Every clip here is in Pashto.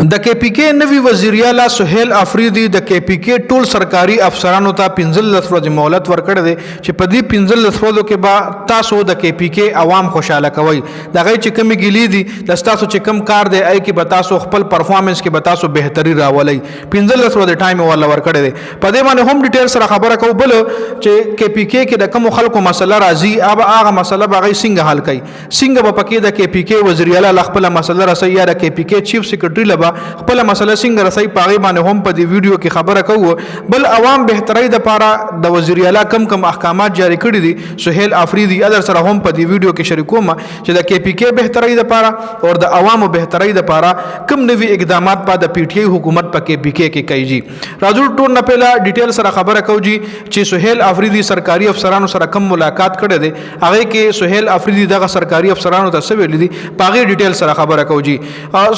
د کې پی کې نوی وزیر اعلی سہیل افریدی د کې پی کې ټول سرکاري افسرانو ته 15 ورځې مهلت ورکړی دی چې په دې 15 ورځو کې به تاسو د کې پی کې عوام خوشاله کوئ د غي چې کمی ګلی دي د تاسو چې کم کار دی ای کې به تاسو خپل پرفارمنس کې به تاسو بهتري راولئ 15 ورځې ټایم ولا ورکړی دی په دې باندې هم ډیټیل سره خبره کوو بل چې کې پی کې د کوم خلکو مسله راځي اب هغه مسله به غي څنګه حل کوي څنګه به پکې د کې پی کې وزیر اعلی خپل مسله رسي یا د کې پی کې چیف سیکریټری لبا خپل مسله څنګه رسي پاغي باندې هم په دې ویډیو کې خبره کوو بل عوام بهتري د پاره د وزیر اعلی کم احکامات جاری کړی دي سہیل افریدی ادر سره هم په دې ویډیو کې شریکوم چې د کې پی کې بهتري د پاره او د عوامو بهتري د پاره کم نوي اقدامات په د پی ټی آی حکومت په کې پی کې کوي جی راځو ټول نه پهلا ډیټیل سره خبره کوو جی چې سہیل افریدی سرکاري افسرانو سره کم ملاقات کړي دي هغه کې سہیل افریدی دغه سرکاري افسرانو ته څه ویل دي پاغي ډیټیل سره خبره کوو جی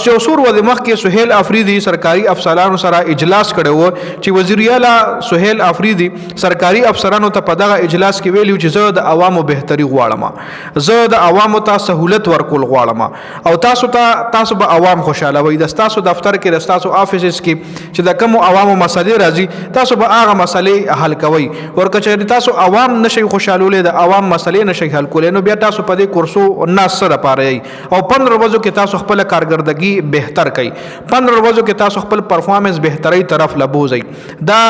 شوسور و د مخ کې سہیل افریدی سرکاري افسرانو سره اجلاس کړو چې وزیر اعلی سہیل افریدی سرکاري افسرانو ته په دغه اجلاس کې ویلو چې زه د عوامو بهتري غواړم زه د عوامو ته سہولت ورکول غواړم او تاسو به عوام خوشاله وي د تاسو دفتر کې د تاسو افیسز کې چې د کوم عوامو مسلې راځي تاسو به هغه مسلې حل کوئ ورکه چې تاسو عوام نشي خوشالولې د عوام مسلې نشي حل کولای نو بیا تاسو په دې کورسو ناس سره پاره او 15 ورځو کې تاسو خپل کارګردګي بهتر کړئ 15 ورځو کې تاسو خپل پرفارمنس بهتري طرف لبوزئ دا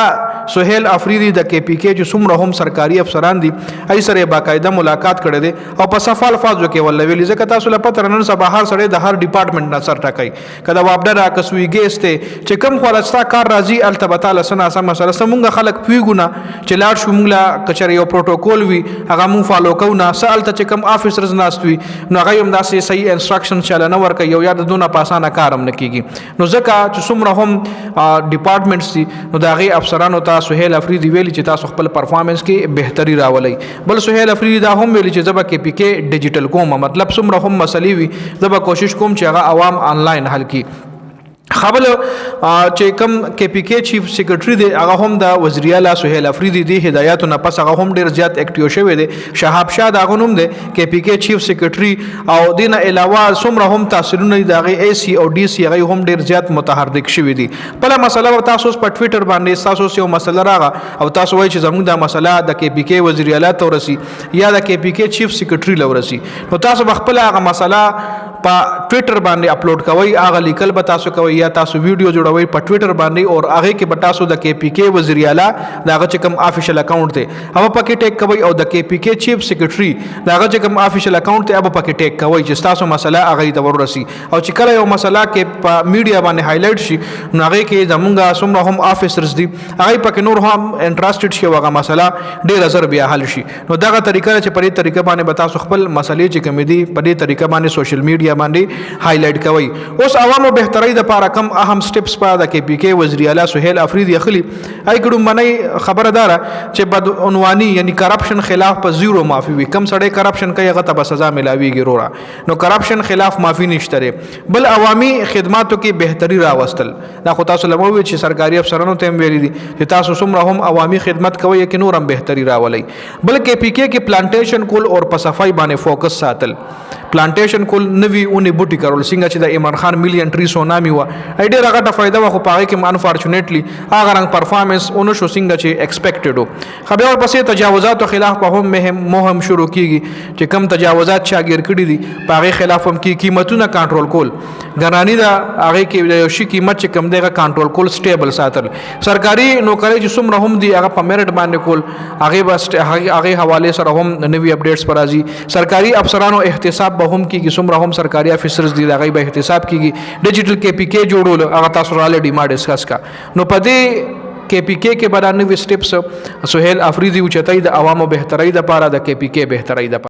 سہیل افریدی د کې پی کې چې څومره هم سرکاري افسران دي ای سره باقاعده ملاقات کړي دي او په صفه الفاظو کې ول ویلي ځکه تاسو له پته نن سبا هر سره د هر ډپارټمنټ نه سر ټکای کله وابډر اکسوي ګیسته چې کم خلصتا کار راځي التبتا لسنا سم سره سمونګه خلک پیګونه چې لاړ شو موږ کچري یو پروتوکول وی هغه مون فالو کوو سالته چې کم افیسرز ناستوي نو هغه هم داسې صحیح انستراکشن چلنه ورکي یو یاد دونه پاسانه کارم نکېږي نو ځکه چې څومره هم ډپارټمنټس دي نو د هغې افسرانو ته سہیل افریدی ویلي چې تاسو خپل پرفارمنس کې بهتري راولئ بل سہیل افریدی دا هم ویلي چې زه به کې پی کې ډیجیټل کوم مطلب څومره هم مسلې وي زه به کوشش کوم چې هغه عوام آنلاین حل کړي خبل چې کم کې پی کې چیف سیکریټری دی هغه هم د وزیر اعلی سہیل افریدی دی هدایتو نه پس هغه هم ډیر زیات اکټیو شوی دی شهاب شاه دا غنوم دی کې پی کې چیف سیکریټری او دینه علاوه څومره هم تاثیرونه دی هغه ای سی او ډی سی هغه هم ډیر زیات متحرک شوی دی بل مسله تاسو په ټوئیټر باندې تاسو یو مسله راغه او تاسو وایي چې زموږ د مسله د کې پی کې وزیر اعلی ته ورسی یا د کې پی کې چیف سیکریټری لورسی نو تاسو خپل هغه مسله په ټوئیټر باندې اپلوډ کوئ هغه لیکل به تاسو کوئ یا تاسو ویډیو جوړوي په ټوئیټر باندې او هغه کې به تاسو د کې پی کې وزیر اعلی دغه چې کوم افیشل اکاونټ دی هغه پکې ټیک کوئ او د کې پی کې چیف سیکریټری دغه چې کوم افیشل اکاونټ دی هغه پکې ټیک کوئ چې تاسو مسله هغه ته ورسي او چې کله یو مسله کې په میډیا باندې هایلایټ شي نو هغه کې زمونږه څومره هم افیسرز دي هغه پکې نور هم انټرېسټډ شي هغه مسله ډیر زر بیا حل شي نو دغه طریقه چې په دې طریقه باندې به تاسو خپل مسلې چې کوم دي په دې طریقه باندې سوشل میډیا باندې هایلایټ کوي اوس عوامو بهتري د لپاره کم اهم سټیپس په د کې پی کې وزیر اعلی سہیل افریدی اخلي ای ګډو منی خبردار چې بدعنوانی یعنی کرپشن خلاف په زیرو معافي وي کم سړی کرپشن کوي هغه ته سزا ملاويږي رورا نو کرپشن خلاف معافي نشته بل عوامي خدماتو کې بهتري راوستل دا خو تاسو لموي چې سرکاري افسرانو ته ویلي دي چې تاسو څومره هم عوامي خدمت کوي کې نور هم بهتري راولي بل کې پی کې پلانټیشن کول او په صفای باندې فوکس ساتل پلانټیشن کول نوی اونې بوټي کول څنګه چې د عمران خان مليون ټری سونامي و اې ډېر هغه فائدہ و خو پاره کې انفارچونټلی هغه رنګ پرفارمنس اونو شو څنګه چې ایکسپیکټډ و خبر اور پسې تجاوزاتو خلاف په هم مهم شروع کیږي چې کم تجاوزات شاګر کړي دي په هغه خلاف هم کې قیمتونه کنټرول کول ګرانی دا هغه کې د یو شي قیمت چې کم دیغه کنټرول کول سټیبل ساتل سرکاري نوکری چې څومره هم دي هغه په میرټ باندې کول هغه بس هغه حواله سره هم نوی اپډیټس پر راځي سرکاري افسرانو احتساب به هم کیږي څومره هم سرکاري افیسرز دي هغه به احتساب کیږي ډیجیټل کې پی کې جوړول هغه تاسو را لې ما ډیسکس کا نو پدې کې پی کې باندې نوې سټیپس سہیل افریدی او چتای د عوامو بهتري د لپاره د کې پی کې بهتري د